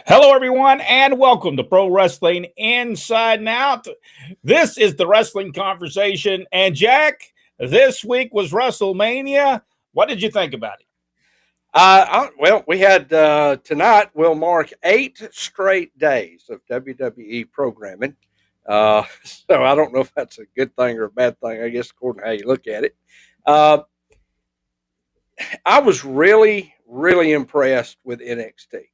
Hello, everyone, and welcome to Pro Wrestling Inside and Out. This is the Wrestling Conversation. And, Jack, this week was WrestleMania. What did you think about it? Well, we had tonight will mark 8 straight days of WWE programming. So I don't know if that's a good thing or a bad thing, I guess, according to how you look at it. Uh, I was really, really impressed with NXT.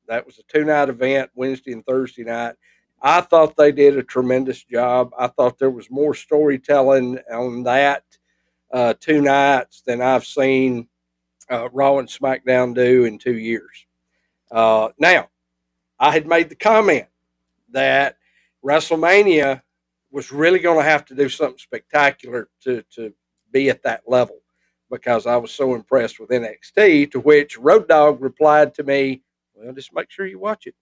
That was a 2 night event, Wednesday and Thursday night. I thought they did a tremendous job. I thought there was more storytelling on that 2 nights than I've seen Raw and SmackDown do in 2 years. Now, I had made the comment that WrestleMania was really going to have to do something spectacular to be at that level because I was so impressed with NXT, to which Road Dogg replied to me, well, just make sure you watch it.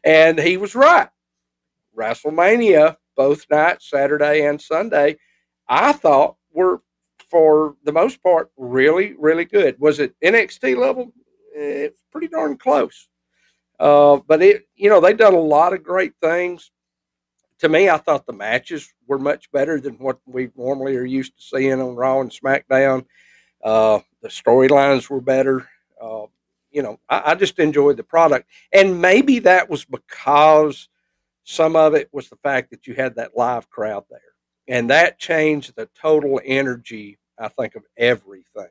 And he was right. WrestleMania, both nights, Saturday and Sunday, I thought were, for the most part, really, really good. Was it NXT level? It's pretty darn close. But they've done a lot of great things. To me, I thought the matches were much better than what we normally are used to seeing on Raw and SmackDown. The storylines were better. I just enjoyed the product. And maybe that was because some of it was the fact that you had that live crowd there. And that changed the total energy, I think, of everything.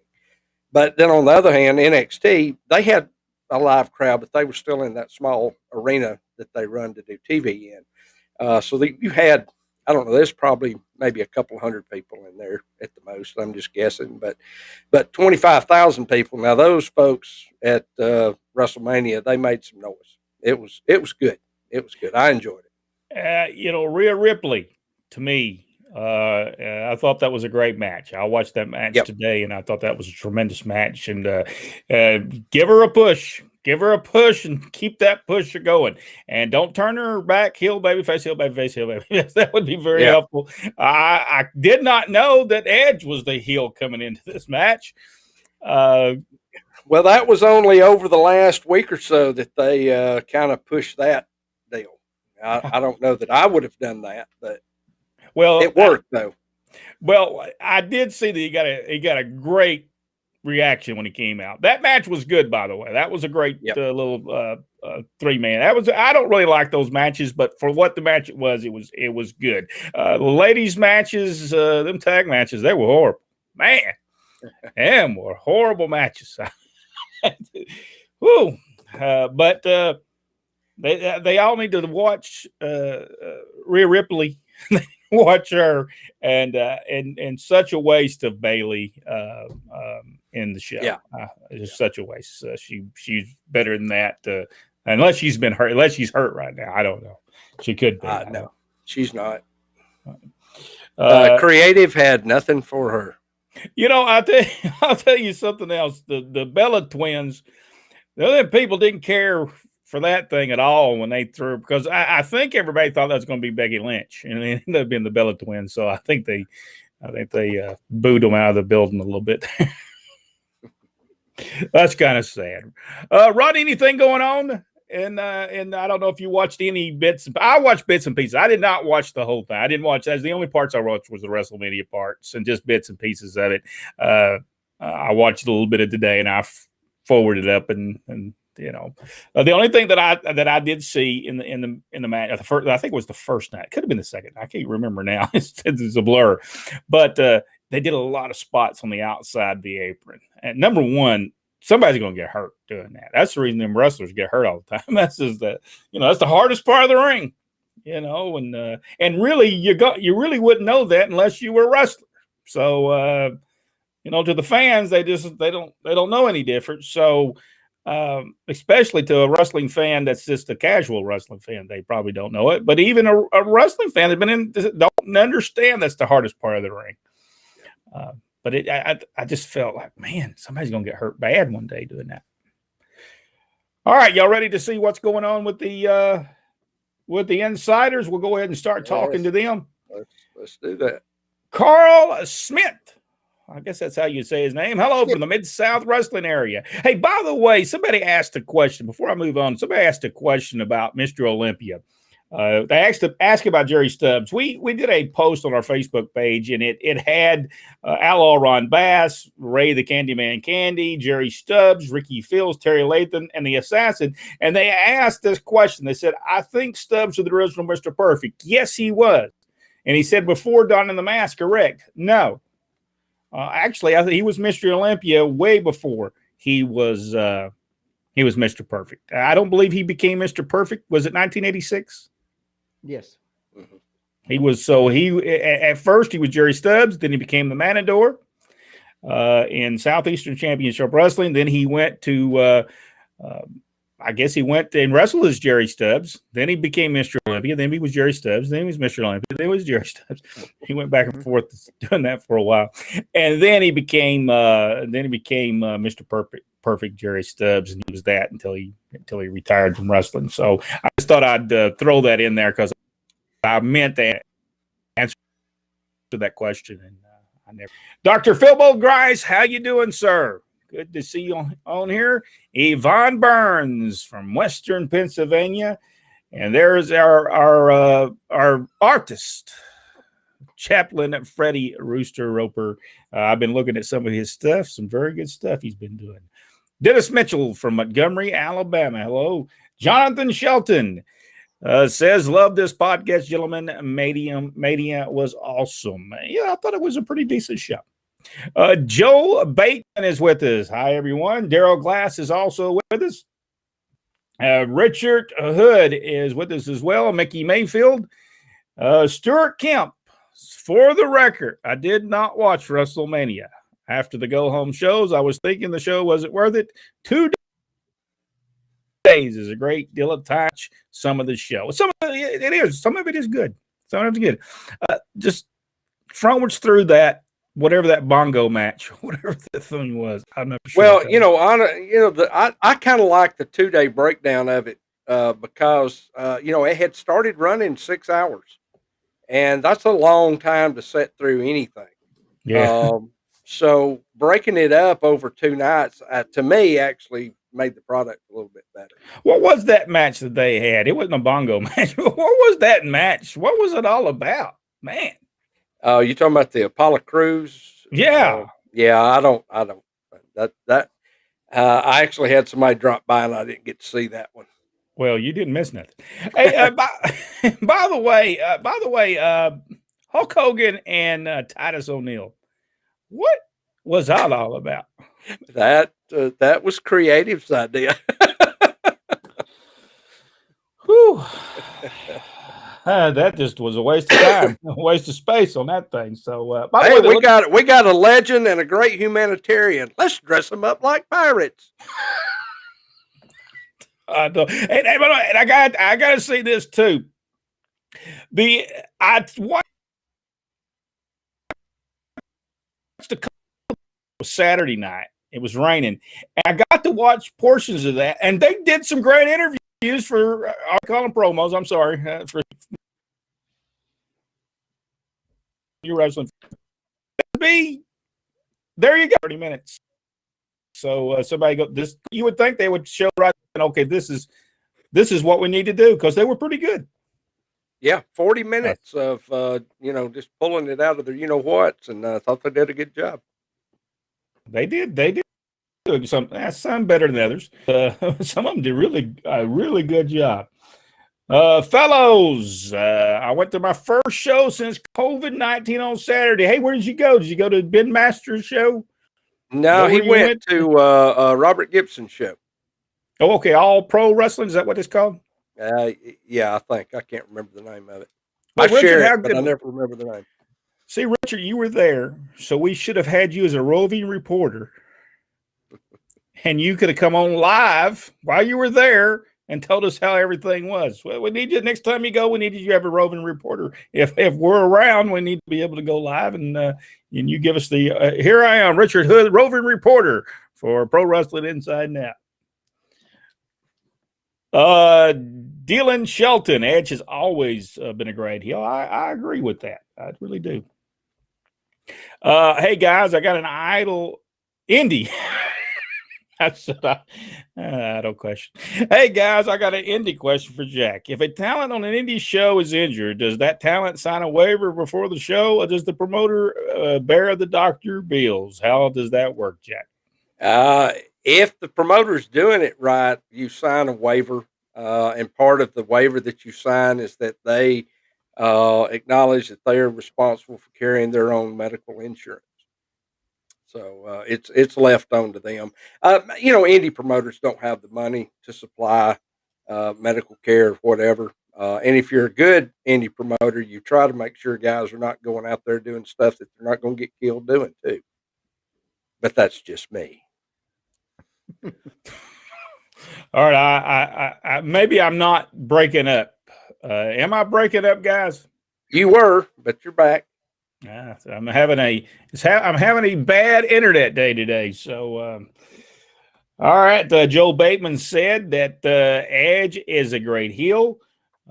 But then on the other hand, NXT, they had a live crowd, but they were still in that small arena that they run to do TV in. So you had, I don't know, there's probably maybe a couple hundred people in there at the most. I'm just guessing, but 25,000 people. Now those folks at WrestleMania, they made some noise. It was good. It was good. I enjoyed it. Rhea Ripley, to me, I thought that was a great match. I watched that match today, and I thought that was a tremendous match. And give her a push. Give her a push and keep that push going. And don't turn her back. Heel, baby face, heel, baby face, heel, baby face. That would be very helpful. I did not know that Edge was the heel coming into this match. Well, that was only over the last week or so that they kind of pushed that deal. I don't know that I would have done that, but it worked though. Well, I did see that he got a great reaction when he came out. That match was good, by the way. That was a great little 3-man. I don't really like those matches, but for what the match it was good. The ladies matches, them tag matches, they were horrible. Man, them were horrible matches. Woo. But they all need to watch Rhea Ripley. Watch her, and such a waste of Bailey in the show. Yeah, it's such a waste. She's better than that. Unless she's been hurt. Unless she's hurt right now, I don't know. She could be. No, she's not. Creative had nothing for her. I'll tell you something else. The Bella twins, the other people didn't care for that thing at all when they threw, because I think everybody thought that was going to be Becky Lynch, and it ended up being the Bella twins. So I think they booed them out of the building a little bit. That's kind of sad. Rod, anything going on? And I don't know if you watched any bits. I watched bits and pieces. I did not watch the whole thing. I didn't watch. That's the only parts I watched was the WrestleMania parts and just bits and pieces of it. I watched a little bit of today, and I forwarded it up and. The only thing that I did see in the match, I think it was the first night. It could have been the second. I can't remember now. It's a blur. But they did a lot of spots on the outside of the apron. And number one, somebody's going to get hurt doing that. That's the reason them wrestlers get hurt all the time. That's just that's the hardest part of the ring. And really you really wouldn't know that unless you were a wrestler. So to the fans, they don't know any different. So. Especially to a wrestling fan that's just a casual wrestling fan, they probably don't know it. But even a wrestling fan that don't understand that's the hardest part of the ring. But I just felt like, man, somebody's gonna get hurt bad one day doing that. All right, y'all ready to see what's going on with the insiders? We'll go ahead and start talking to them. Let's do that. Carl Smith I guess that's how you say his name. Hello from the Mid-South Wrestling area. Hey, by the way, somebody asked a question before I move on. Somebody asked a question about Mr. Olympia. They asked about Jerry Stubbs. We did a post on our Facebook page, and it had Outlaw Ron Bass, Ray the Candyman Candy, Jerry Stubbs, Ricky Fields, Terry Lathan, and the Assassin. And they asked this question. They said, I think Stubbs was the original Mr. Perfect. Yes, he was. And he said before donning the mask, correct? No. Actually, I think he was Mr. Olympia way before he was Mr. Perfect. I don't believe he became Mr. Perfect. Was it 1986? Yes. Mhm. At first he was Jerry Stubbs, then he became the Matador in Southeastern Championship Wrestling. Then he went to I guess he went and wrestled as Jerry Stubbs. Then he became Mr. Olympia. Then he was Jerry Stubbs. Then he was Mr. Olympia. Then he was Jerry Stubbs. He went back and forth doing that for a while, and then he became Mr. Perfect Jerry Stubbs, and he was that until he retired from wrestling. So I just thought I'd throw that in there because I meant to answer to that question, and I never. Dr. Philbo Grice, how you doing, sir? Good to see you on here. Yvonne Burns from Western Pennsylvania. And there's our artist, Chaplain Freddie Rooster Roper. I've been looking at some of his stuff, some very good stuff he's been doing. Dennis Mitchell from Montgomery, Alabama. Hello. Jonathan Shelton says, love this podcast, gentlemen. Mania was awesome. Yeah, I thought it was a pretty decent show. Joe Bateman is with us. Hi, everyone. Daryl Glass is also with us. Richard Hood is with us as well. Mickey Mayfield. Stuart Kemp. For the record, I did not watch WrestleMania. After the go-home shows, I was thinking the show wasn't worth it. 2 days is a great deal of time. Some of the show. Some of it is. Some of it is good. Some of it's good. Just frontwards through that. Whatever that bongo match, whatever the thing was, I'm not sure. Well, I kind of like the 2-day breakdown of it because it had started running 6 hours, and that's a long time to sit through anything. Yeah. So breaking it up over 2 nights, to me, actually made the product a little bit better. What was that match that they had? It wasn't a bongo match. What was that match? What was it all about, man? You talking about the Apollo Crews? Yeah. Yeah, I don't that I actually had somebody drop by and I didn't get to see that one. Well, you didn't miss nothing. Hey, by the way, Hulk Hogan and Titus O'Neil, what was that all about? That was Creative's idea. Whew. That just was a waste of time, a waste of space on that thing. So, by the way, we got a legend and a great humanitarian. Let's dress them up like pirates. And I got to say this too. I watched the Saturday night. It was raining, and I got to watch portions of that, and they did some great interviews for. I call them promos. I'm sorry for you wrestling. There you go. 30 minutes. So somebody go. This you would think they would show right. Okay, this is what we need to do because they were pretty good. Yeah, 40 minutes of just pulling it out of their whats, and I thought they did a good job. They did some better than others. Some of them did a really good job. Fellows, I went to my first show since COVID-19 on Saturday. Hey, where did you go? Did you go to Ben Master's show? No, he went to Robert Gibson's show. Oh, okay. All Pro Wrestling, is that what it's called? Yeah, I think. I can't remember the name of it. Well, I share it, but I never remember the name. See, Richard, you were there, so we should have had you as a roving reporter. And you could have come on live while you were there and told us how everything was. Well, we need you next time you go. We need you to have a roving reporter. If we're around, we need to be able to go live and you give us the. Here I am, Richard Hood, roving reporter for Pro Wrestling Inside Now. Dylan Shelton, Edge has always been a great heel. I agree with that. I really do. Hey guys, I got an idol indie. That's what I don't question. Hey guys, I got an indie question for Jack. If a talent on an indie show is injured, does that talent sign a waiver before the show, or does the promoter bear the doctor bills? How does that work, Jack? If the promoter's doing it right, you sign a waiver, and part of the waiver that you sign is that they acknowledge that they are responsible for carrying their own medical insurance. So it's left on to them. Indie promoters don't have the money to supply medical care or whatever. And if you're a good indie promoter, you try to make sure guys are not going out there doing stuff that they're not going to get killed doing too. But that's just me. All right, I maybe I'm not breaking up. Am I breaking up, guys? You were, but you're back. Yeah, so I'm having a bad internet day today. So, all right. Joe Bateman said that Edge is a great heel.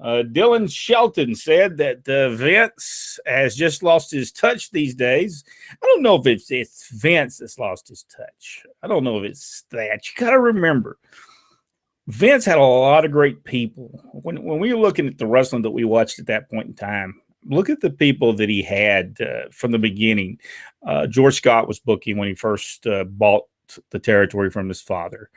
Dylan Shelton said that Vince has just lost his touch these days. I don't know if it's Vince that's lost his touch. I don't know if it's that. You got to remember, Vince had a lot of great people. When we were looking at the wrestling that we watched at that point in time, look at the people that he had from the beginning. George Scott was booking when he first bought the territory from his father.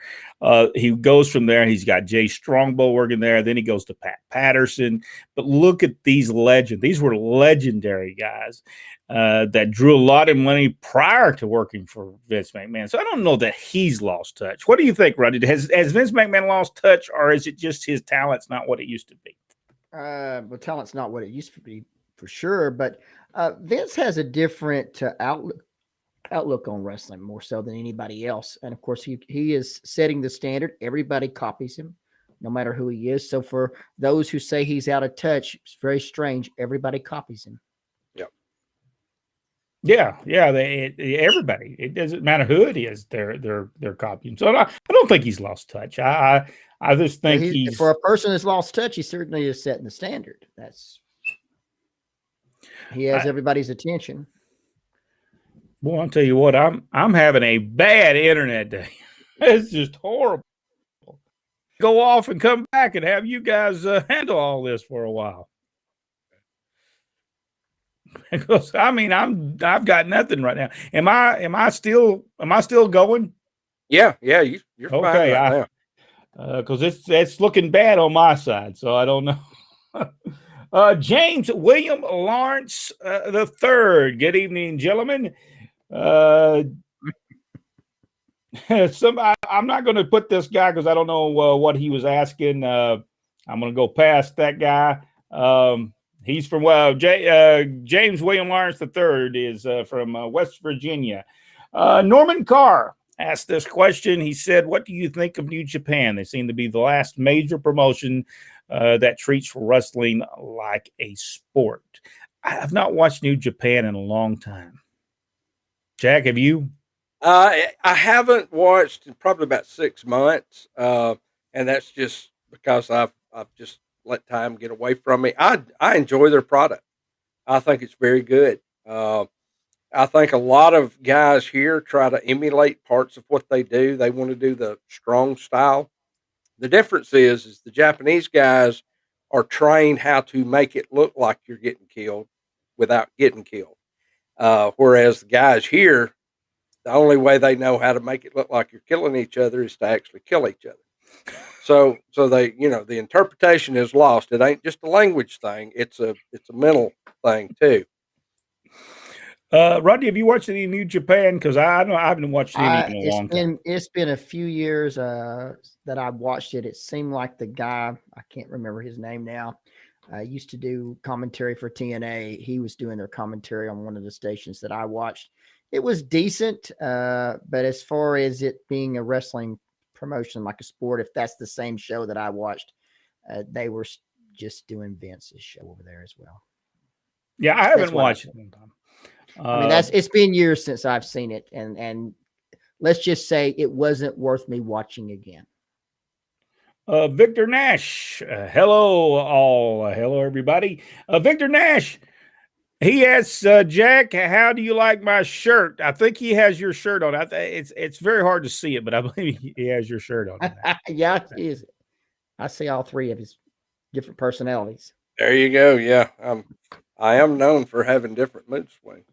He goes from there. He's got Jay Strongbow working there. Then he goes to Pat Patterson. But look at these legends. These were legendary guys that drew a lot of money prior to working for Vince McMahon. So I don't know that he's lost touch. What do you think, Rodney? Has Vince McMahon lost touch, or is it just his talent's not what it used to be? Well, talent's not what it used to be for sure, but Vince has a different outlook on wrestling more so than anybody else. And of course, he is setting the standard. Everybody copies him, no matter who he is. So for those who say he's out of touch, it's very strange. Everybody copies him. Yeah. Everybody. It doesn't matter who it is. They're copying. So I don't think he's lost touch. I just think he's for a person that's lost touch. He certainly is setting the standard. He has everybody's attention. Well, I'll tell you what. I'm having a bad internet day. It's just horrible. Go off and come back and have you guys handle all this for a while. Because I've got nothing right now. Am I still going? Yeah, you're okay, fine right now. Because it's looking bad on my side, so I don't know. James William Lawrence the third. Good evening, gentlemen. I'm not going to put this guy because I don't know what he was asking. I'm going to go past that guy. He's from James William Lawrence III is from West Virginia. Norman Carr asked this question. He said, "What do you think of New Japan? They seem to be the last major promotion that treats wrestling like a sport." I have not watched New Japan in a long time. Jack, have you? I haven't watched in probably about 6 months, and that's just because I've just let time get away from me. I enjoy their product. I think it's very good. I think a lot of guys here try to emulate parts of what they do. They want to do the strong style. The difference is the Japanese guys are trained how to make it look like you're getting killed without getting killed. Whereas the guys here, the only way they know how to make it look like you're killing each other is to actually kill each other. So they, the interpretation is lost. It ain't just a language thing; it's a mental thing too. Rodney, have you watched any New Japan? Because I haven't watched any in a long time. It's been a few years that I've watched it. It seemed like the guy, I can't remember his name now, used to do commentary for TNA. He was doing their commentary on one of the stations that I watched. It was decent, but as far as it being a wrestling promotion like a sport, if that's the same show that I watched, they were just doing Vince's show over there as well. Yeah, I haven't watched it in time. I mean, it's been years since I've seen it, and let's just say it wasn't worth me watching again. Victor Nash, hello all, hello everybody. Victor Nash, He asks, Jack, how do you like my shirt? I think he has your shirt on. It's very hard to see it, but I believe he has your shirt on. Yeah, he is. I see all three of his different personalities. There you go. Yeah, I am known for having different mood swings.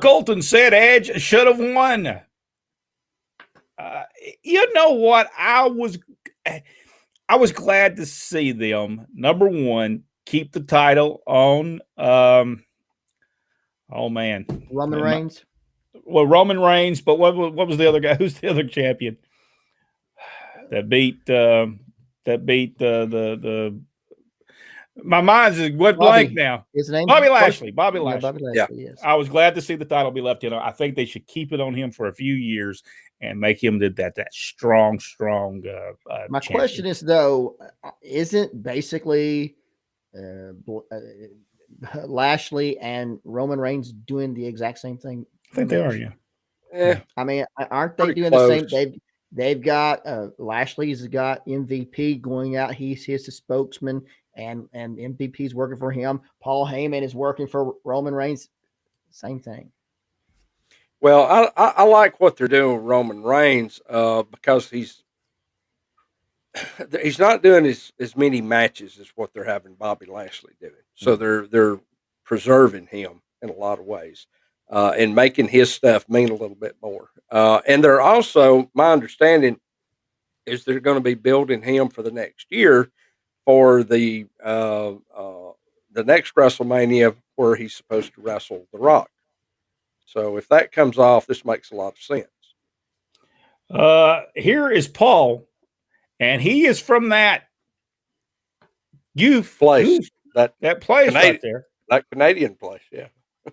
Colton said Edge should have won. You know what? I was glad to see them. Number one, keep the title on. Oh man, Roman Reigns. Well, Roman Reigns, but what was the other guy? Who's the other champion that beat the my mind's went blank now. His name Bobby Lashley. Bobby Lashley. Bobby Lashley, yes. I was glad to see the title be left in. I think they should keep it on him for a few years and make him that strong. My question is though, isn't basically Lashley and Roman Reigns doing the exact same thing? I think they are, yeah. I mean, aren't they doing close. the same? They've got Lashley's got MVP going out. He's the spokesman, and MVP's working for him. Paul Heyman is working for Roman Reigns. Same thing. Well, I like what they're doing with Roman Reigns because he's not doing as many matches as what they're having Bobby Lashley doing. So they're preserving him in a lot of ways and making his stuff mean a little bit more. And they're also, my understanding is they're going to be building him for the next year for the next WrestleMania where he's supposed to wrestle The Rock. So if that comes off, this makes a lot of sense. Here is Paul, and he is from that youth place. That place right there. That Canadian place, yeah.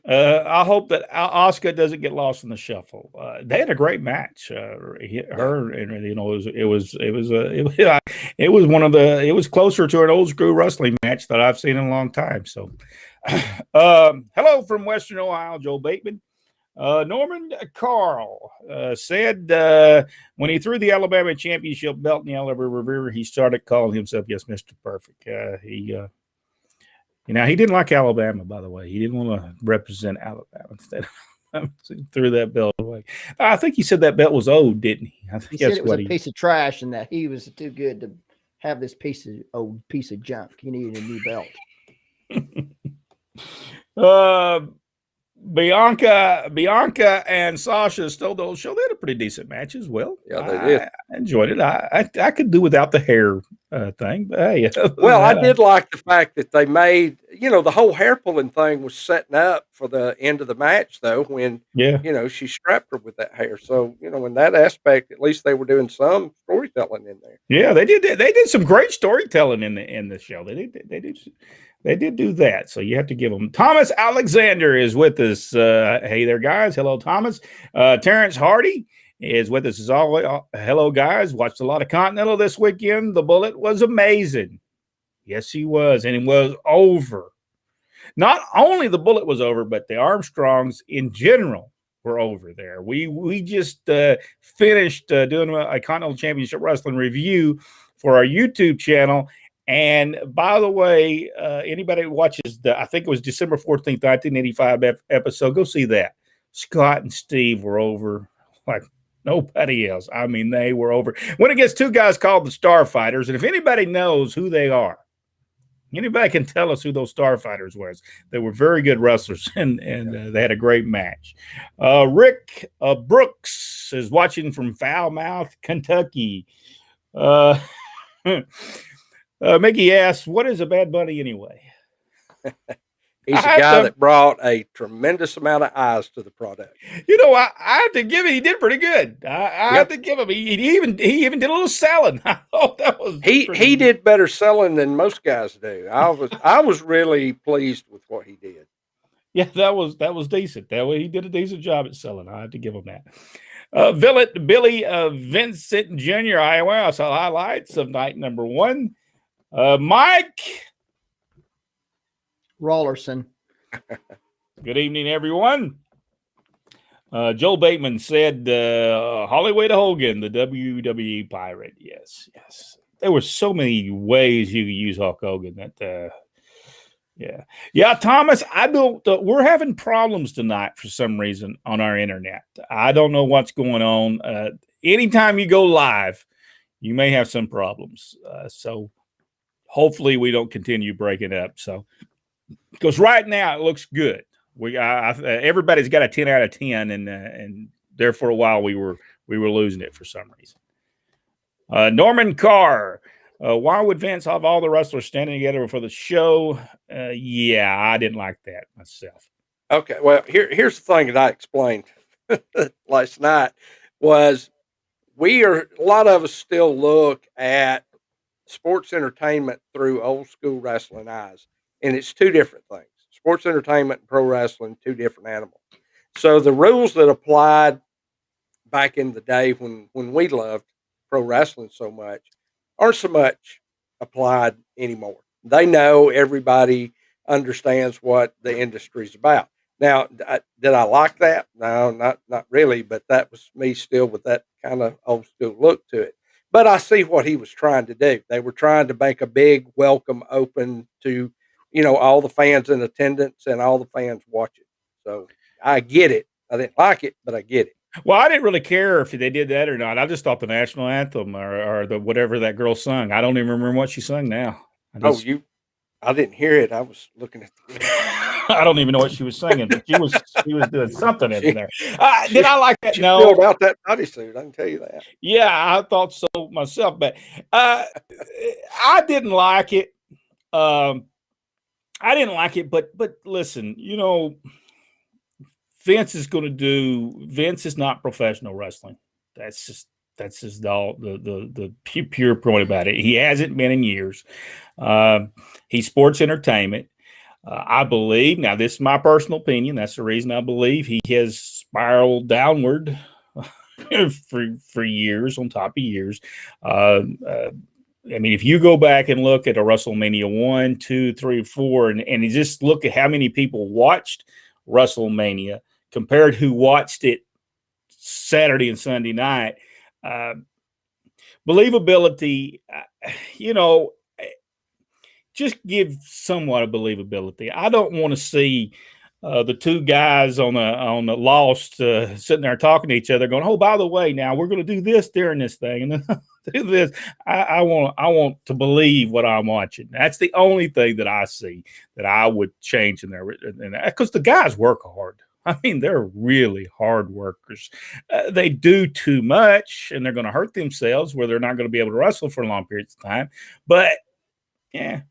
I hope that Asuka doesn't get lost in the shuffle. They had a great match. Her and it was closer to an old school wrestling match that I've seen in a long time. So, hello from Western Ohio, Joel Bateman. Norman Carl said when he threw the Alabama championship belt in the Alabama River, he started calling himself Mr. Perfect. He didn't like Alabama, by the way. He didn't want to represent Alabama instead. Threw that belt away. I think he said that belt was old, didn't he? I think he said it was a piece of trash and that he was too good to have this piece of junk. He needed a new belt. Bianca and Sasha stole the whole show. They had a pretty decent match as well. Yeah, they did. I enjoyed it. I could do without the hair thing, but hey. Well, I did like the fact that they made, the whole hair pulling thing was setting up for the end of the match, though, when, she strapped her with that hair. So, in that aspect, at least they were doing some storytelling in there. Yeah, they did. They did some great storytelling in the show. They did do that. So you have to give them. Thomas Alexander is with us. Hey there, guys. Hello, Thomas. Terrence Hardy is with us as always. Hello, guys. Watched a lot of Continental this weekend. The Bullet was amazing. Yes, he was. And it was over. Not only the Bullet was over, but the Armstrongs in general were over there. We just finished doing a Continental Championship Wrestling review for our YouTube channel. And by the way, anybody who watches I think it was December 14th, 1985 episode, go see that. Scott and Steve were over like nobody else. I mean, they were over. When it gets two guys called the Starfighters, and if anybody knows who they are, anybody can tell us who those Starfighters were. They were very good wrestlers, and they had a great match. Rick Brooks is watching from Foulmouth, Kentucky. Mickey asks, what is a Bad Bunny anyway? He's a guy that brought a tremendous amount of eyes to the product. I have to give him. He did pretty good. I have to give him. He even did a little selling. I thought that was he did better selling than most guys do. I was really pleased with what he did. Yeah, that was decent. That way he did a decent job at selling. I have to give him that. Billy Vincent Jr. I saw highlights of night number 1. Mike Rollerson. Good evening, everyone. Joel Bateman said Hollywood Hogan, the WWE pirate. Yes. There were so many ways you could use Hulk Hogan that Yeah, Thomas, I don't. We're having problems tonight for some reason on our internet. I don't know what's going on. Anytime you go live, you may have some problems. So hopefully we don't continue breaking up. So because right now it looks good. Everybody's got a 10 out of 10, and there for a while we were losing it for some reason. Norman Carr. Why would Vince have all the wrestlers standing together for the show? Yeah, I didn't like that myself. Okay, well, here's the thing that I explained last night was a lot of us still look at sports entertainment through old school wrestling eyes, and it's two different things. Sports entertainment and pro wrestling, two different animals. So the rules that applied back in the day when we loved pro wrestling so much aren't so much applied anymore. They know everybody understands what the industry's about. Now, did I like that? No, not really, but that was me still with that kind of old school look to it. But I see what he was trying to do. They were trying to make a big welcome open to, all the fans in attendance and all the fans watching. So I get it. I didn't like it, but I get it. Well, I didn't really care if they did that or not. I just thought the national anthem or the whatever that girl sung. I don't even remember what she sung now. I didn't hear it. I was looking at the I don't even know what she was singing, but she was doing something in there. Did I like that? No. Filled out that bodysuit, I can tell you that. Yeah, I thought so myself, but I didn't like it. I didn't like it, but listen, Vince is not professional wrestling. That's just the pure point about it. He hasn't been in years. He's sports entertainment. I believe, now this is my personal opinion, that's the reason I believe he has spiraled downward for years on top of years. I mean, if you go back and look at a WrestleMania 1, 2, 3, 4, and you just look at how many people watched WrestleMania compared who watched it Saturday and Sunday night, believability, just give somewhat of believability. I don't want to see the two guys on the Lost sitting there talking to each other, going, "Oh, by the way, now we're going to do this during this thing and then do this." I want to believe what I'm watching. That's the only thing that I see that I would change in there, because the guys work hard. I mean, they're really hard workers. They do too much, and they're going to hurt themselves where they're not going to be able to wrestle for long periods of time. But yeah,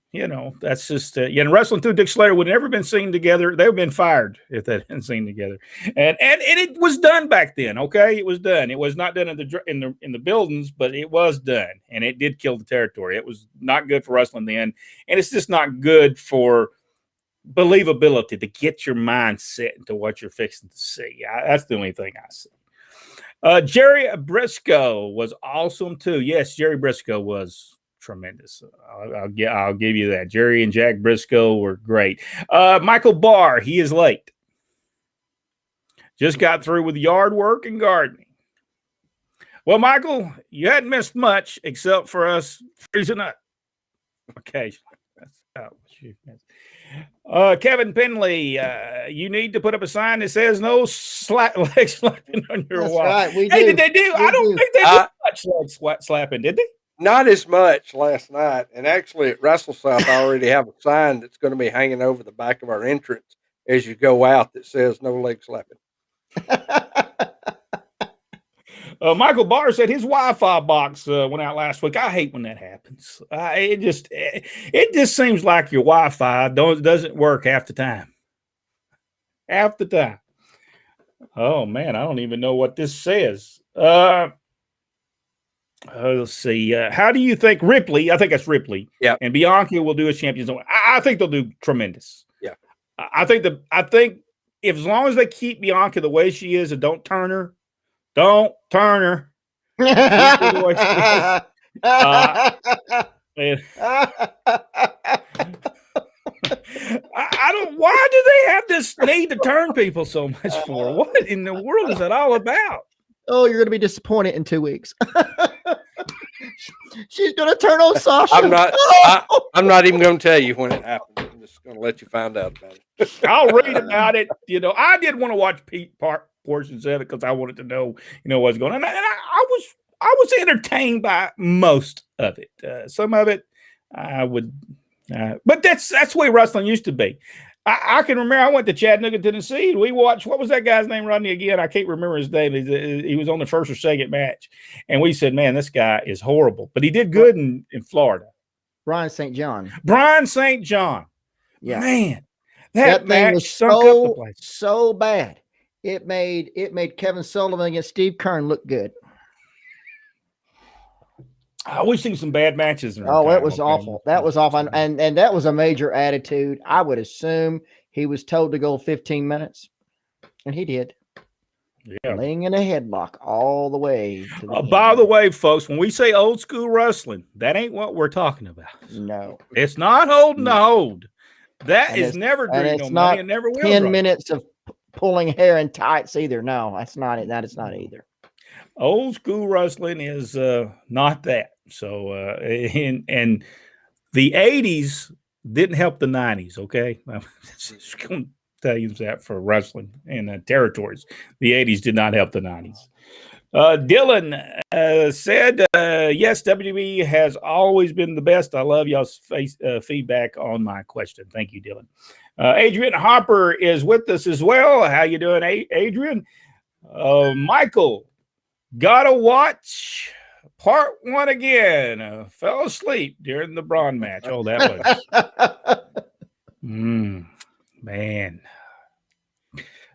that's just and wrestling through Dick Slater would have never been seen together. They would have been fired if they had been seen together. And it was done back then. Okay, it was done. It was not done in the buildings, but it was done, and it did kill the territory. It was not good for wrestling then, and it's just not good for believability to get your mind set into what you're fixing to see. That's the only thing I see. Jerry Briscoe was awesome too. Yes, Jerry Briscoe was tremendous. I'll give you that. Jerry and Jack Briscoe were great. Michael Barr, he is late. Just got through with yard work and gardening. Well, Michael, you hadn't missed much except for us freezing up occasionally. Kevin Penley, you need to put up a sign that says no leg slapping on your wall. Right, we Hey, do. did they do? I don't think they did much leg slapping, did they? Not as much last night. And actually at Wrestle South, I already have a sign that's going to be hanging over the back of our entrance as you go out that says no leg slapping. Michael Barr said his Wi-Fi box went out last week. I hate when that happens. It just seems like your Wi-Fi doesn't work half the time. Half the time. Oh man, I don't even know what this says. Let's see. How do you think Ripley? I think that's Ripley. Yeah. And Bianca will do as champions. I think they'll do tremendous. Yeah. I think if as long as they keep Bianca the way she is and don't turn her. I don't. Why do they have this need to turn people so much for? What in the world is that all about? Oh, you're going to be disappointed in 2 weeks. She's going to turn on Sasha. I'm not even going to tell you when it happens. I'm just going to let you find out about it. I'll read about it. You know, I did want to watch portions of it because I wanted to know, what's going on. And I was entertained by most of it. Some of it I would, but that's the way wrestling used to be. I can remember I went to Chattanooga, Tennessee, and we watched, what was that guy's name, Rodney, again? I can't remember his name. He was on the first or second match. And we said, man, this guy is horrible. But he did good in Florida. Brian St. John. Brian St. John. Yeah. Man, that thing match was stunk up the place. So bad. It made Kevin Sullivan against Steve Kern look good. We've seen some bad matches. It was awful. That was awful. And that was a major attitude. I would assume he was told to go 15 minutes, and he did. Yeah. Laying in a headlock all the way to the by the way, folks, when we say old school wrestling, that ain't what we're talking about. No. It's not holding the hold. That is never doing no money and never will. 10 minutes of pulling hair in tights either. No, that's not it. That is not either. Old school wrestling is not that. So, and the 80s didn't help the 90s, okay? I'm just going to tell you that for wrestling and territories. The 80s did not help the 90s. Dylan said, yes, WWE has always been the best. I love y'all's feedback on my question. Thank you, Dylan. Adrian Hopper is with us as well. How you doing, Adrian? Michael, gotta watch part 1 again. Fell asleep during the Braun match. Oh, that was man.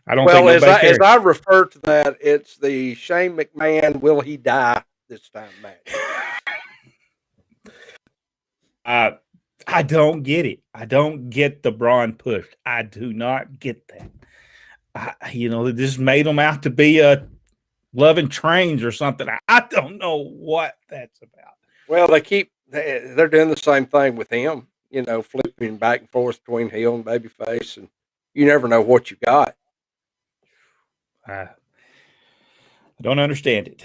I don't think as I refer to that, it's the Shane McMahon will he die this time match. I don't get it. I don't get the Braun push. I do not get that. This made him out to be a loving trains or something. I don't know what that's about. Well, they're doing the same thing with him, flipping back and forth between heel and babyface, and you never know what you got. I don't understand it.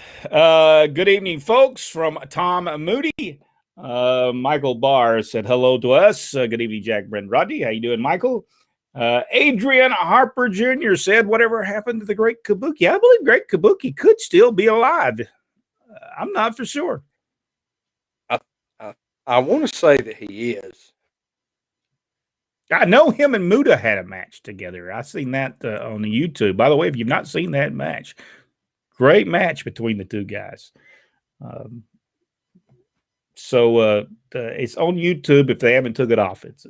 Good evening, folks, from Tom Moody. Michael Barr said hello to us. Good evening, Jack, Brent, Rodney. How you doing, Michael? Adrian Harper Jr. said, whatever happened to the great Kabuki? I believe great Kabuki could still be alive. I'm not for sure. I want to say that he is. I know him and Muda had a match together. I seen that on the YouTube. By the way, if you've not seen that match, great match between the two guys. So it's on YouTube. If they haven't took it off, it's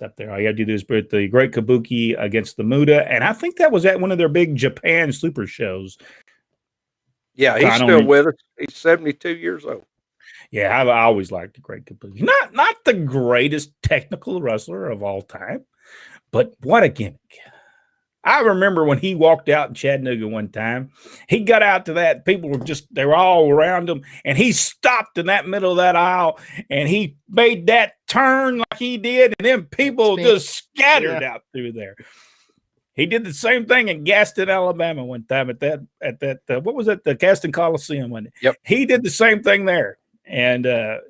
up there. All you got to do is put the Great Kabuki against the Muda, and I think that was at one of their big Japan super shows. Yeah, he's still with us. He's 72 years old. Yeah, I always liked the Great Kabuki. Not the greatest technical wrestler of all time, but what a gimmick. I remember when he walked out in Chattanooga one time, he got out to that. People they were all around him, and he stopped in that middle of that aisle, and he made that turn like he did, and then people just scattered out through there. He did the same thing in Gaston, Alabama one time at that what was it, the Gaston Coliseum, wasn't it? Yep. He did the same thing there. And, by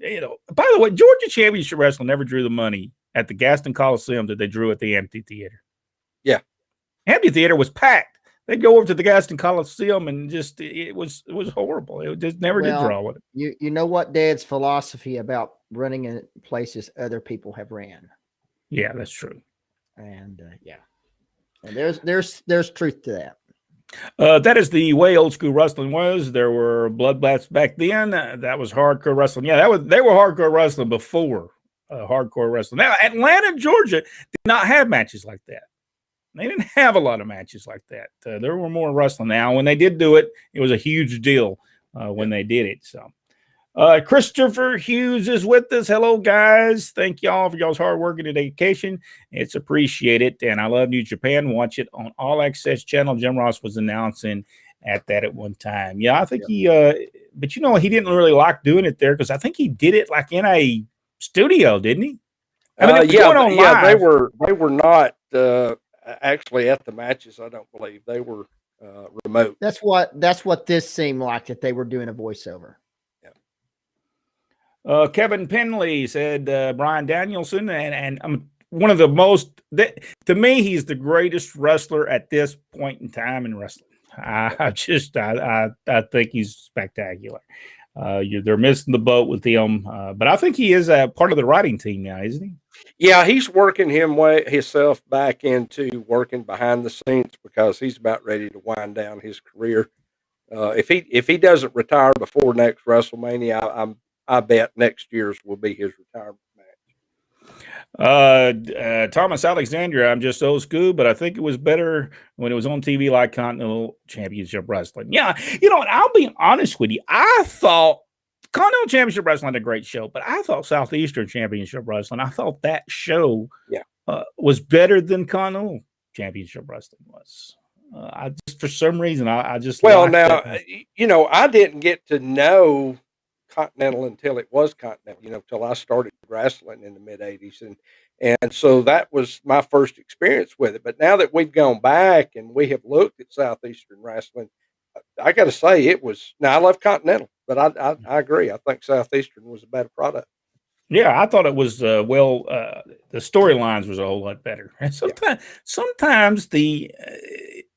the way, Georgia Championship Wrestling never drew the money at the Gaston Coliseum that they drew at the amphitheater. Yeah. Amphitheater was packed. They'd go over to the Gaston Coliseum and it was horrible. It just never did draw with it. You know what Dad's philosophy about running in places other people have ran. Yeah, that's true. And, and there's truth to that. That is the way old school wrestling was. There were bloodbaths back then. That was hardcore wrestling. Yeah, they were hardcore wrestling before hardcore wrestling. Now, Atlanta, Georgia did not have matches like that. They didn't have a lot of matches like that. There were more wrestling. Now, when they did do it, it was a huge deal when they did it. So, Christopher Hughes is with us. Hello, guys. Thank y'all for y'all's hard work and dedication. It's appreciated. And I love New Japan. Watch it on All Access Channel. Jim Ross was announcing at that at one time. Yeah, I think he didn't really like doing it there because I think he did it like in a studio, didn't he? I mean, they were not actually at the matches. I don't believe they were remote. That's what this seemed like, that they were doing a voiceover. Kevin Penley said Brian Danielson, and one of the most, to me, he's the greatest wrestler at this point in time in wrestling. I think he's spectacular. They're missing the boat with him, but I think he is a part of the writing team now, isn't he? Yeah, he's working himself back into working behind the scenes because he's about ready to wind down his career. If he doesn't retire before next WrestleMania, I bet next year's will be his retirement match. Thomas Alexander, I'm just old school, but I think it was better when it was on TV like Continental Championship Wrestling. Yeah, you know what? I'll be honest with you. I thought Continental Championship Wrestling had a great show, but I thought Southeastern Championship Wrestling, I thought that show was better than Continental Championship Wrestling was. I just, for some reason, I just I didn't get to know Continental until it was Continental, until I started wrestling in the mid 80s. And so that was my first experience with it. But now that we've gone back and we have looked at Southeastern wrestling, I got to say it was, now I love Continental, but I agree. I think Southeastern was a better product. Yeah, I thought it was the storylines was a whole lot better. And sometimes the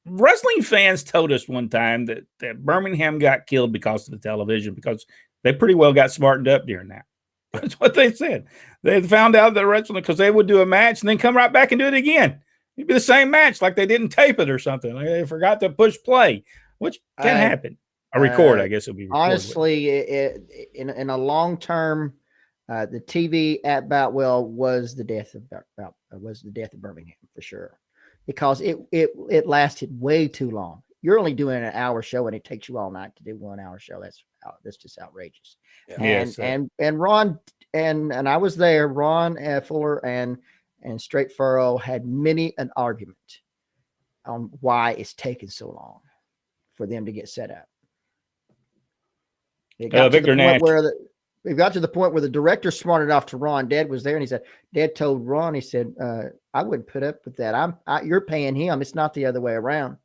wrestling fans told us one time that Birmingham got killed because of the television, because they pretty well got smartened up during that. That's what they said. They found out that wrestling, because they would do a match and then come right back and do it again. It'd be the same match, like they didn't tape it or something. Like they forgot to push play, which can happen. Or record, I guess it'll be recorded. Honestly, in a long term, the TV at Boutwell was the death of Birmingham for sure, because it lasted way too long. You're only doing an hour show, and it takes you all night to do 1 hour show. That's just outrageous. Yeah. And Ron and I was there. Ron Fuller and Straight Furrow had many an argument on why it's taking so long for them to get set up. It got to the point where we got to the point where the director smarted off to Ron. Dad was there, and he said, Dad told Ron, he said, I wouldn't put up with that. You're paying him. It's not the other way around.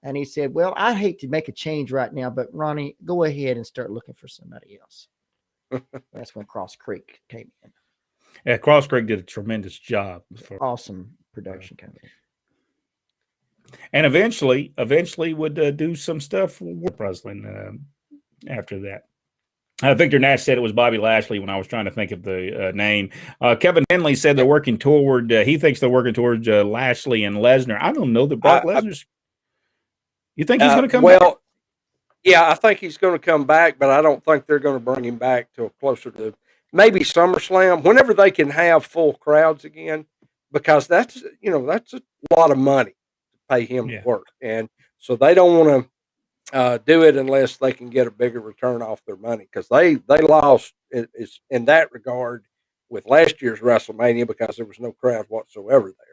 And he said, well, I hate to make a change right now, but Ronnie, go ahead and start looking for somebody else. That's when Cross Creek came in. Yeah, Cross Creek did a tremendous job. Awesome production company. And eventually would do some stuff with wrestling after that. Victor Nash said it was Bobby Lashley when I was trying to think of the name. Kevin Henley said they're working toward, he thinks they're working towards Lashley and Lesnar. I don't know that Brock Lesnar's. You think he's going to come back? Well, yeah, I think he's going to come back, but I don't think they're going to bring him back till closer to maybe SummerSlam, whenever they can have full crowds again, because that's a lot of money to pay him to work. And so they don't want to do it unless they can get a bigger return off their money, because they lost in that regard with last year's WrestleMania because there was no crowd whatsoever there.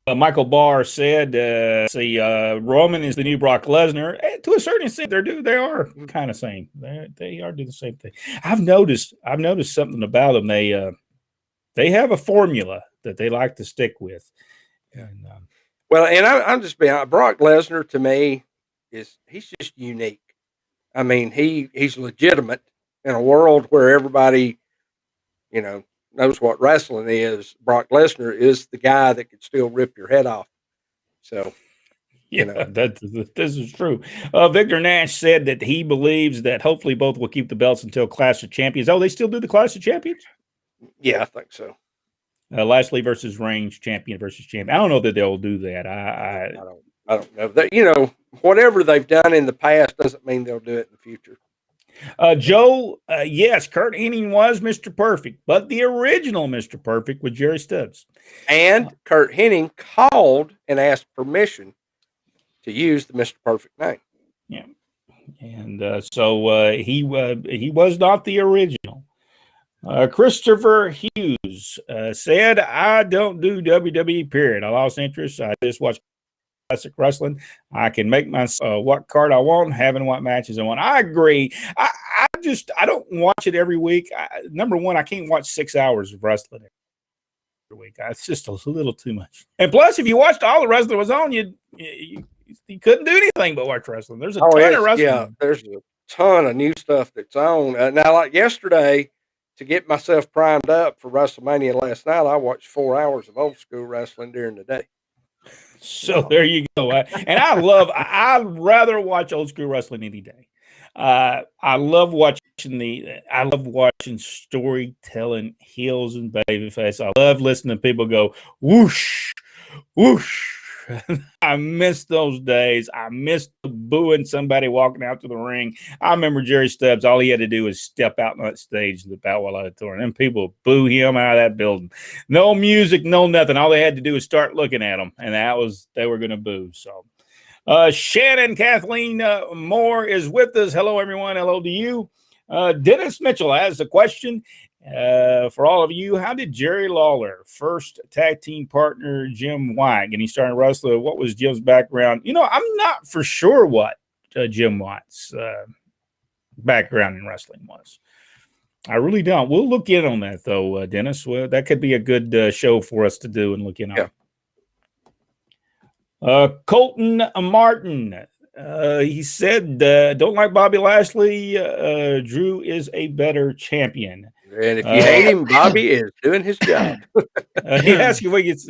Michael Barr said, Roman is the new Brock Lesnar. To a certain extent, they are kind of same. They are doing the same thing. I've noticed something about them. They have a formula that they like to stick with. And I'm just being honest. Brock Lesnar to me he's just unique. I mean, he's legitimate in a world where everybody, knows what wrestling is. Brock Lesnar is the guy that could still rip your head off. So, this is true. Victor Nash said that he believes that hopefully both will keep the belts until Clash of Champions. Oh, they still do the Clash of Champions? Yeah, I think so. Lashley versus Reigns, champion versus champion. I don't know that they'll do that. I don't know. Whatever they've done in the past doesn't mean they'll do it in the future. Joe, yes, Kurt Hennig was Mr. Perfect, but the original Mr. Perfect was Jerry Stubbs. And Kurt Hennig called and asked permission to use the Mr. Perfect name. Yeah. And so he was not the original. Christopher Hughes said, I don't do WWE, period. I lost interest. I just watch classic wrestling. I can make my what card I want, having what matches I want. I agree. I don't watch it every week. Number one, I can't watch 6 hours of wrestling every week. It's just a little too much. And plus, if you watched all the wrestling was on, you couldn't do anything but watch wrestling. There's a ton of wrestling. Yeah, there's a ton of new stuff that's on. Now, like yesterday, to get myself primed up for WrestleMania last night, I watched 4 hours of old school wrestling during the day. So there you go. And I'd rather watch old school wrestling any day. I love watching storytelling, heels and babyface. I love listening to people go whoosh, whoosh. I miss those days. I miss the booing somebody walking out to the ring. I remember Jerry Stubbs. All he had to do was step out on that stage in the Powell Auditorium, and people boo him out of that building. No music, no nothing. All they had to do was start looking at him, and they were going to boo. So, Shannon Kathleen Moore is with us. Hello, everyone. Hello to you. Dennis Mitchell has a question. For all of you, how did Jerry Lawler first tag team partner Jim White and he started wrestling? What was Jim's background? I'm not for sure what Jim White's background in wrestling was. I really don't. We'll look in on that though, Dennis. Well, that could be a good show for us to do and look in on. Yeah. Colton Martin. He said, don't like Bobby Lashley. Drew is a better champion. And if you hate him, Bobby is doing his job. He asked if we could.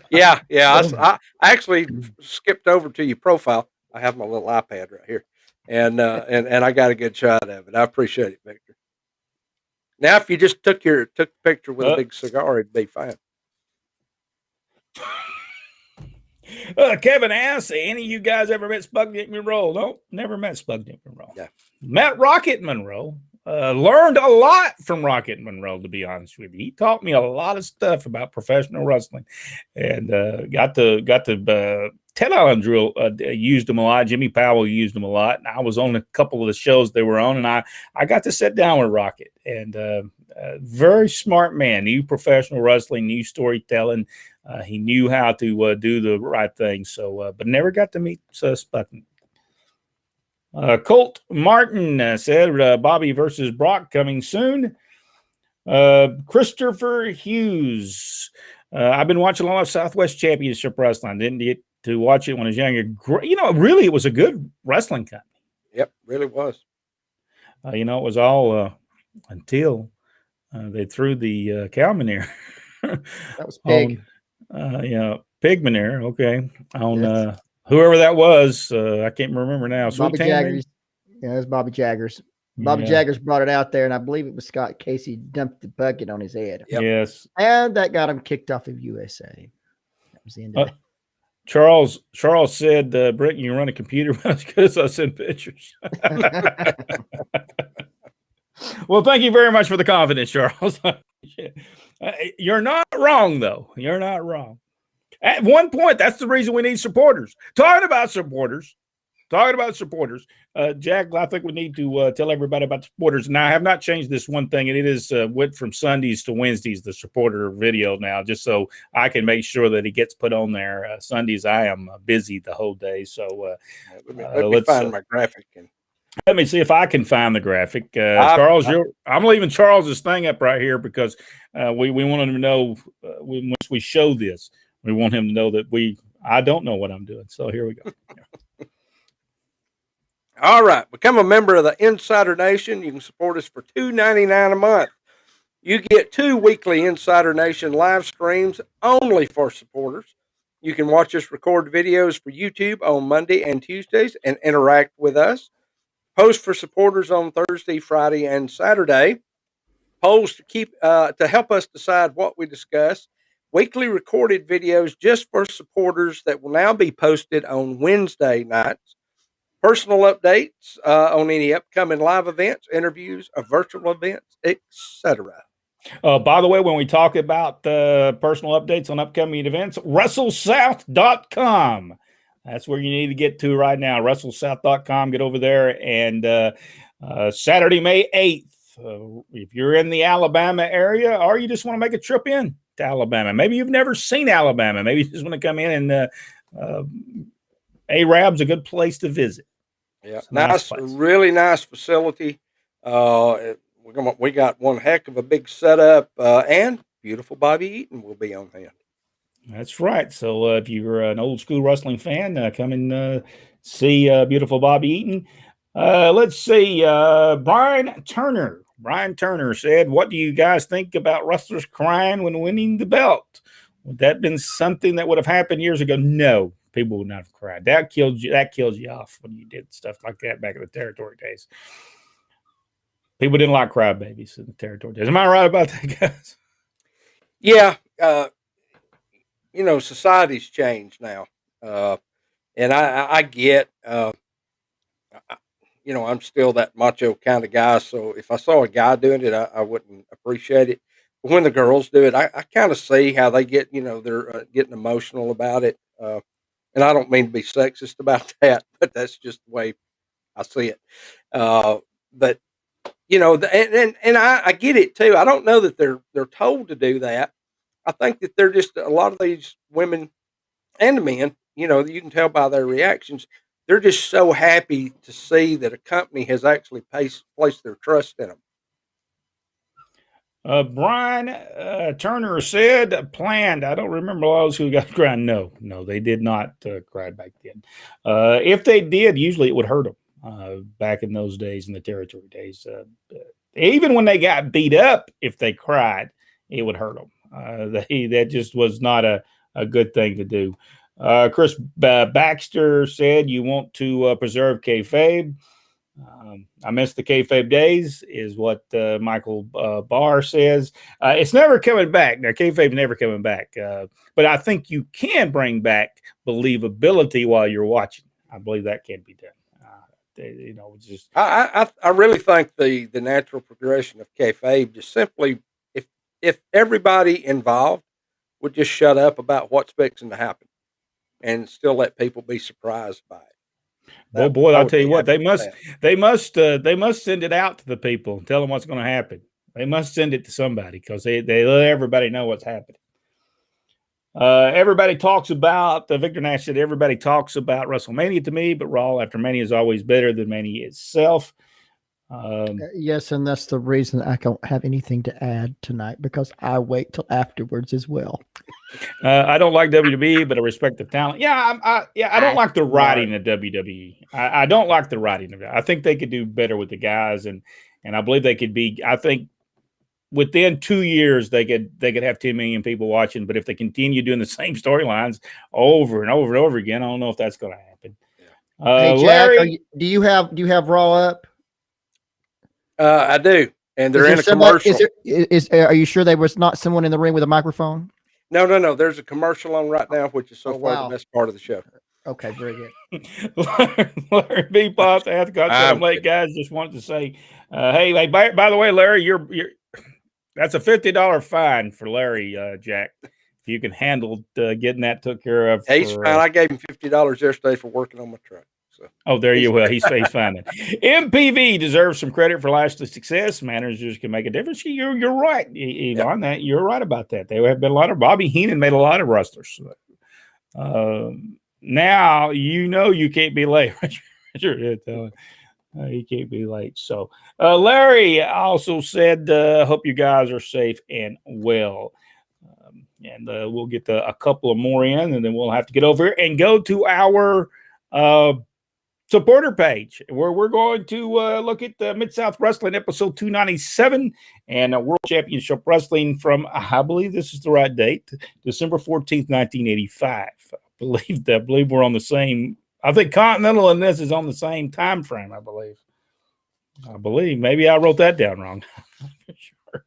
Yeah. I actually skipped over to your profile. I have my little iPad right here, and I got a good shot of it. I appreciate it, Victor. Now, if you just took a picture with a big cigar, it'd be fine. Kevin asks, any of you guys ever met Sputnik Monroe? No, never met Sputnik Monroe. Yeah. Met Rocket Monroe. Learned a lot from Rocket Monroe, to be honest with you. He taught me a lot of stuff about professional wrestling, and got to Ted Allen Drill used him a lot. Jimmy Powell used him a lot, and I was on a couple of the shows they were on, and I got to sit down with Rocket, and very smart man, knew professional wrestling, knew storytelling. He knew how to do the right thing. So, but never got to meet Sputnik. Colt Martin said Bobby versus Brock coming soon. Christopher Hughes. I've been watching a lot of Southwest Championship Wrestling. Didn't get to watch it when I was younger. Really, it was a good wrestling company. Yep, really was. It was all until they threw the cow manure. That was Pig. Pig manure. Okay. On whoever that was, I can't remember now. Bobby Jaggers. Yeah, it was Bobby Jaggers. Bobby Jaggers brought it out there, and I believe it was Scott Casey dumped the bucket on his head. Yep. Yes. And that got him kicked off of USA. That was the end of it. Charles said, Brent, you run a computer as good as I send pictures. Well, thank you very much for the confidence, Charles. You're not wrong, though. You're not wrong. At one point, that's the reason we need supporters. Talking about supporters, Jack, I think we need to tell everybody about the supporters. Now, I have not changed this one thing, and it is went from Sundays to Wednesdays, the supporter video now, just so I can make sure that it gets put on there. Sundays, I am busy the whole day. So let me find my graphic. Let me see if I can find the graphic. Charles, I'm leaving Charles's thing up right here because we want him to know once we show this, we want him to know that I don't know what I'm doing. So here we go. All right. Become a member of the Insider Nation. You can support us for $2.99 a month. You get 2 weekly Insider Nation live streams only for supporters. You can watch us record videos for YouTube on Monday and Tuesdays and interact with us. Post for supporters on Thursday, Friday, and Saturday. Polls to help us decide what we discuss. Weekly recorded videos just for supporters that will now be posted on Wednesday nights. Personal updates on any upcoming live events, interviews, or virtual events, etc. By the way, when we talk about personal updates on upcoming events, WrestleSouth.com. That's where you need to get to right now. WrestleSouth.com. Get over there. And Saturday, May 8th, if you're in the Alabama area or you just want to make a trip in to Alabama, maybe you've never seen Alabama. Maybe you just want to come in and Arab's a good place to visit. Yeah, nice, really nice facility. We got one heck of a big setup, and beautiful Bobby Eaton will be on hand. That's right. So if you're an old school wrestling fan, come and see beautiful Bobby Eaton. Let's see. Brian Turner Brian Turner said, what do you guys think about wrestlers crying when winning the belt? Would that have been something that would have happened years ago? No, people would not have cried. That killed you. That kills you off when you did stuff like that back in the territory days. People didn't like crybabies in the territory days. Am I right about that, guys? Yeah. Society's changed now. And I get, I'm still that macho kind of guy. So if I saw a guy doing it, I wouldn't appreciate it. But when the girls do it, I kind of see how they get, they're getting emotional about it. And I don't mean to be sexist about that, but that's just the way I see it. But and I get it too. I don't know that they're told to do that. I think that they're just, a lot of these women and the men, you can tell by their reactions, they're just so happy to see that a company has actually placed their trust in them. Brian Turner said, planned. I don't remember those who got crying. No, they did not cry back then. If they did, usually it would hurt them back in those days, in the territory days. Even when they got beat up, if they cried, it would hurt them. That just was not a good thing to do. Chris Baxter said, you want to preserve kayfabe. I miss the kayfabe days, is what Michael Barr says. It's never coming back. Now, kayfabe's never coming back. But I think you can bring back believability while you're watching. I believe that can be done. Just I really think the natural progression of kayfabe just simply, if everybody involved would just shut up about what's fixing to happen and still let people be surprised by it. Boy, I'll tell you what, they must send it out to the people and tell them what's going to happen. They must send it to somebody, because they let everybody know what's happening. Everybody talks about, Victor Nash said, everybody talks about WrestleMania to me, but Raw after Mania is always better than Mania itself. Yes, and that's the reason I don't have anything to add tonight, because I wait till afterwards as well. I don't like WWE, but I respect the talent. I don't like the writing of WWE. I don't like the writing of it. I think they could do better with the guys, and I believe they could be. I think within 2 years they could have 10 million people watching. But if they continue doing the same storylines over and over and over again, I don't know if that's going to happen. Hey, Jack, Larry, do you have Raw up? I do, and they're in a commercial. Are you sure there was not someone in the ring with a microphone? No. There's a commercial on right now, which is so far the best part of the show. Okay, very good. Larry B. Boss asked, I'm late, guys. Just wanted to say, hey, by the way, Larry, you're that's a $50 fine for Larry, Jack. If you can handle getting that took care of. He's fine. I gave him $50 yesterday for working on my truck. Oh, there you will. He's fine then. MPV deserves some credit for lasting success. Managers can make a difference. You're right, Yvonne. That you're right about that. There have been a lot of Bobby Heenan made a lot of wrestlers. Now you can't be late. You can't be late. So Larry also said, "Hope you guys are safe and well." And we'll get a couple of more in, and then we'll have to get over and go to our supporter page, where we're going to look at the Mid-South Wrestling episode 297 and World Championship Wrestling from, I believe this is the right date, December 14th, 1985. I believe we're on the same. I think Continental and this is on the same time frame. I believe. Maybe I wrote that down wrong. Sure.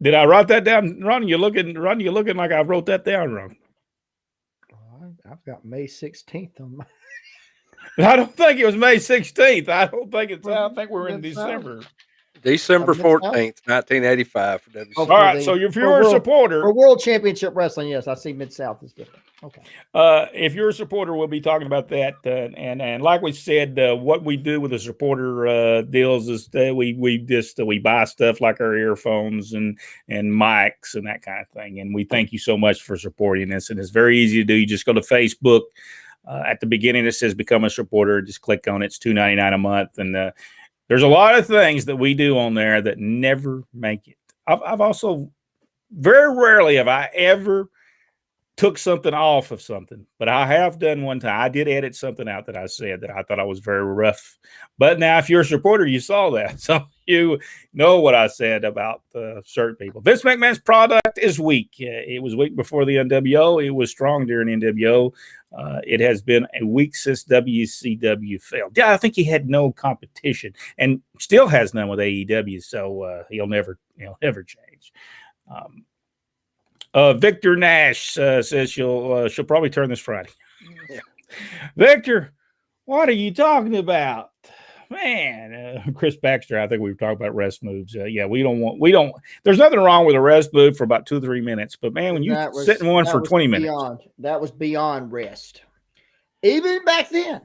Did I write that down, Ron? You're looking like I wrote that down wrong. I've got May 16th on my. I don't think it was May 16th. I think we're in December. December 14th, 1985 for WC. All right, so if you're a supporter for World Championship Wrestling, yes, I see Mid-South is different. Okay. If you're a supporter, we'll be talking about that. And like we said, what we do with the supporter deals is that we buy stuff like our earphones and mics and that kind of thing. And we thank you so much for supporting us. And it's very easy to do. You just go to Facebook. At the beginning, it says become a supporter. Just click on it. It's $2.99 a month. And there's a lot of things that we do on there that never make it. I've also, very rarely have I ever took something off of something, but I have done one time. I did edit something out that I said that I thought I was very rough. But now, if you're a supporter, you saw that. So you know what I said about certain people. Vince McMahon's product is weak. It was weak before the NWO. It was strong during NWO. It has been a week since WCW failed. Yeah, I think he had no competition and still has none with AEW. So he'll never change. Victor Nash says she'll probably turn this Friday. Yeah. Victor, what are you talking about, man? Chris Baxter, I think we were talking about rest moves. Yeah, we don't. There's nothing wrong with a rest move for about 2 or 3 minutes, but man, when you sit in one for 20 minutes, that was beyond rest. Even back then,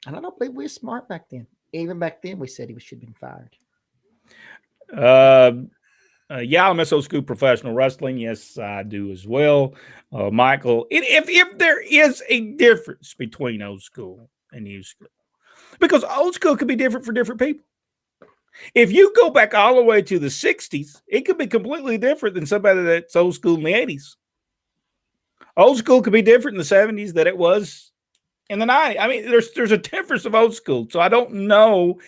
and I don't believe we were smart back then. Even back then, we said he should have been fired. Yeah, I miss old school professional wrestling. Yes, I do as well. Michael, if there is a difference between old school and new school, because old school could be different for different people. If you go back all the way to the 60s, it could be completely different than somebody that's old school in the 80s. Old school could be different in the 70s than it was in the 90s. I mean, there's a difference of old school. So I don't know.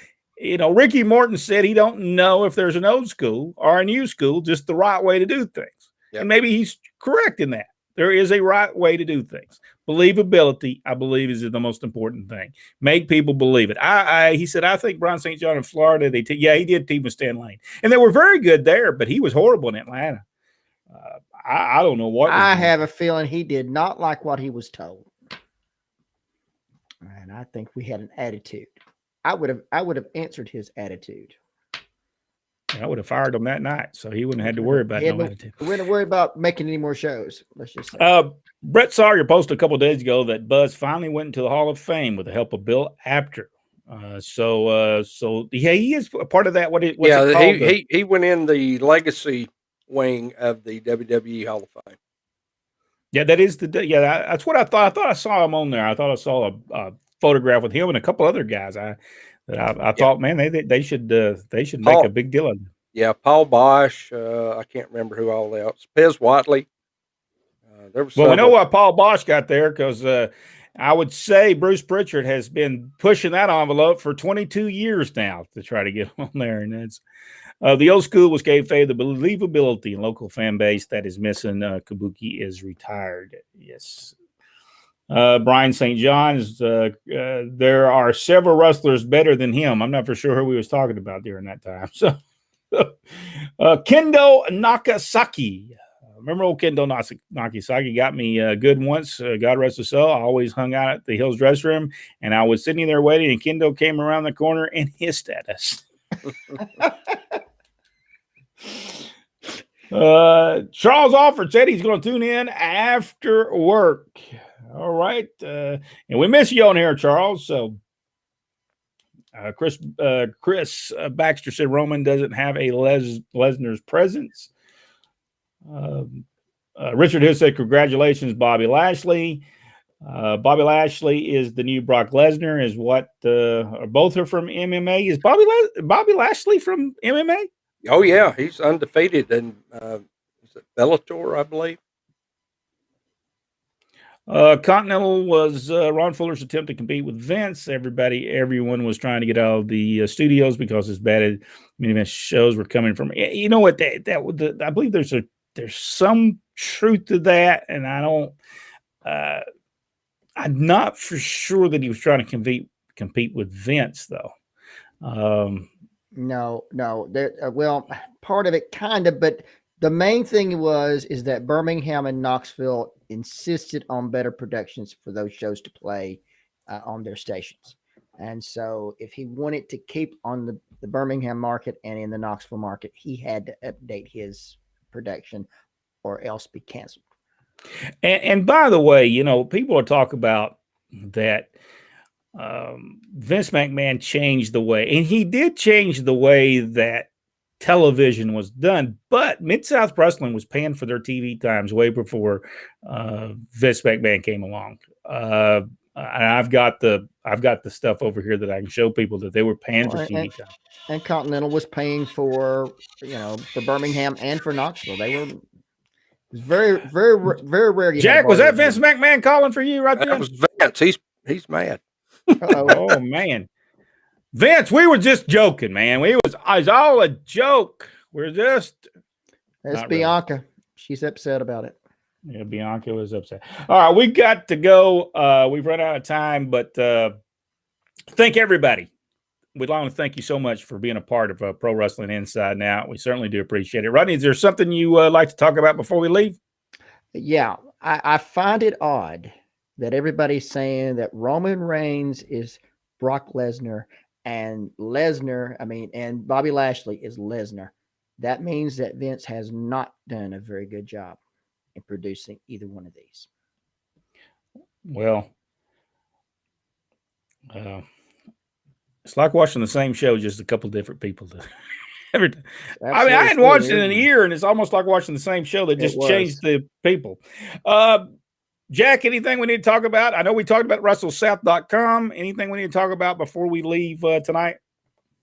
Ricky Morton said he don't know if there's an old school or a new school, just the right way to do things. Yep. And maybe he's correct in that. There is a right way to do things. Believability, I believe, is the most important thing. Make people believe it. He said, I think Brian St. John in Florida, he did team with Stan Lane. And they were very good there, but he was horrible in Atlanta. I don't know what. I have a feeling he did not like what he was told. And I think we had an attitude. I would have answered his attitude. I would have fired him that night, so he wouldn't have had to worry about no attitude. We wouldn't worry about making any more shows. Let's just say. Brett Sawyer posted a couple of days ago that Buzz finally went into the Hall of Fame with the help of Bill Apter. So he is a part of that. He went in the legacy wing of the WWE Hall of Fame. Yeah, that's what I thought. I thought I saw him on there. I thought I saw a photograph with him and a couple other guys. I thought, man, they should make a big deal of it. Yeah, Paul Bosch. I can't remember who all else. Pez Watley. We know why Paul Bosch got there because I would say Bruce Pritchard has been pushing that envelope for 22 years now to try to get on there, and it's the old school was kayfabe. The believability in local fan base that is missing. Kabuki is retired. Yes. Brian St. John's, there are several wrestlers better than him. I'm not for sure who we was talking about during that time. So, Kendo Nakasaki. Remember old Kendo Nakasaki got me good once. God rest his soul. I always hung out at the Hills dress room, and I was sitting there waiting, and Kendo came around the corner and hissed at us. Charles Alford said he's going to tune in after work. All right. And we miss you on here, Charles. So Chris Baxter said Roman doesn't have a Lesnar's presence. Richard Hill said, congratulations, Bobby Lashley. Bobby Lashley is the new Brock Lesnar, is what both are from MMA. Is Bobby Lashley from MMA? Oh, yeah. He's undefeated in Bellator, I believe. Continental was Ron Fuller's attempt to compete with Vince. Everyone was trying to get out of the studios because as bad as many shows were coming from. You know what? I believe there's some truth to that, and I'm not for sure that he was trying to compete with Vince though. No. Well, part of it kind of, but the main thing is that Birmingham and Knoxville insisted on better productions for those shows to play on their stations. And so if he wanted to keep on the Birmingham market and in the Knoxville market, he had to update his production or else be canceled. And by the way, people are talking about that Vince McMahon changed the way, and he did change the way that television was done, but Mid-South Wrestling was paying for their TV times way before Vince McMahon came along. I've got the stuff over here that I can show people that they were paying for TV time. And Continental was paying for Birmingham and for Knoxville. It's very rare. Jack, was that Vince McMahon calling for you right there? That was Vince. He's mad. Oh man, Vince, we were just joking, man. It's all a joke. We're just. That's Bianca. Really. She's upset about it. Yeah, Bianca was upset. All right, we've got to go. We've run out of time, but thank everybody. We'd like to thank you so much for being a part of Pro Wrestling Inside and Out. We certainly do appreciate it. Rodney, is there something you like to talk about before we leave? Yeah, I find it odd that everybody's saying that Roman Reigns is Brock Lesnar and and Bobby Lashley is Lesnar. That means that Vince has not done a very good job in producing either one of these. Well, it's like watching the same show, just a couple different people. Every time. I mean, I hadn't watched it in a year, and it's almost like watching the same show. They just changed the people. Jack, anything we need to talk about? I know we talked about WrestleSouth.com. Anything we need to talk about before we leave tonight?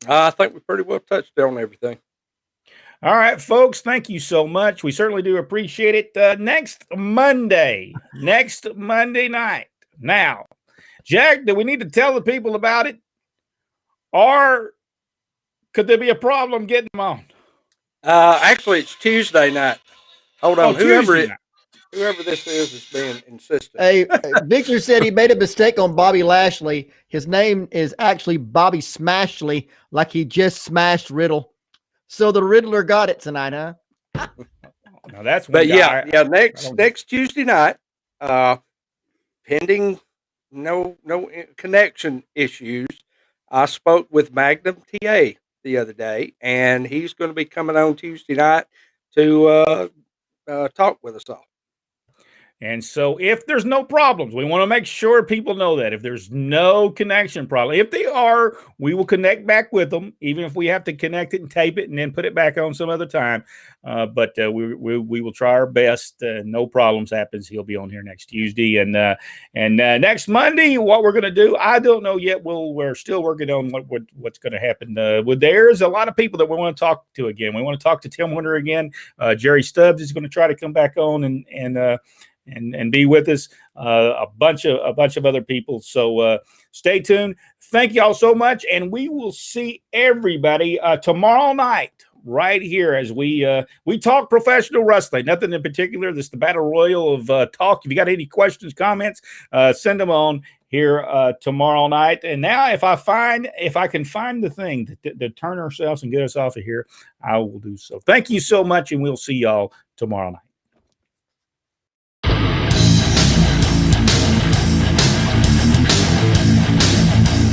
I think we pretty well touched on everything. All right, folks, thank you so much. We certainly do appreciate it. Next Monday night. Now, Jack, do we need to tell the people about it? Or could there be a problem getting them on? Actually, it's Tuesday night. Hold on. Whoever this is being insistent. Hey, Victor said he made a mistake on Bobby Lashley. His name is actually Bobby Smashley, like he just smashed Riddle. So the Riddler got it tonight, huh? Now that's next Tuesday night, pending no connection issues. I spoke with Magnum TA the other day, and he's going to be coming on Tuesday night to talk with us all. And so if there's no problems, we want to make sure people know that if there's no connection problem, if they are, we will connect back with them, even if we have to connect it and tape it and then put it back on some other time. But we will try our best. No problems happens. He'll be on here next Tuesday and next Monday. What we're going to do, I don't know yet. We're still working on what's going to happen. There's a lot of people that we want to talk to again. We want to talk to Tim Winter again. Jerry Stubbs is going to try to come back on and be with us, a bunch of other people. So stay tuned. Thank y'all so much, and we will see everybody tomorrow night right here as we talk professional wrestling. Nothing in particular. This is the Battle Royal of talk. If you got any questions, comments, send them on here tomorrow night. And now, if I can find the thing to turn ourselves and get us off of here, I will do so. Thank you so much, and we'll see y'all tomorrow night.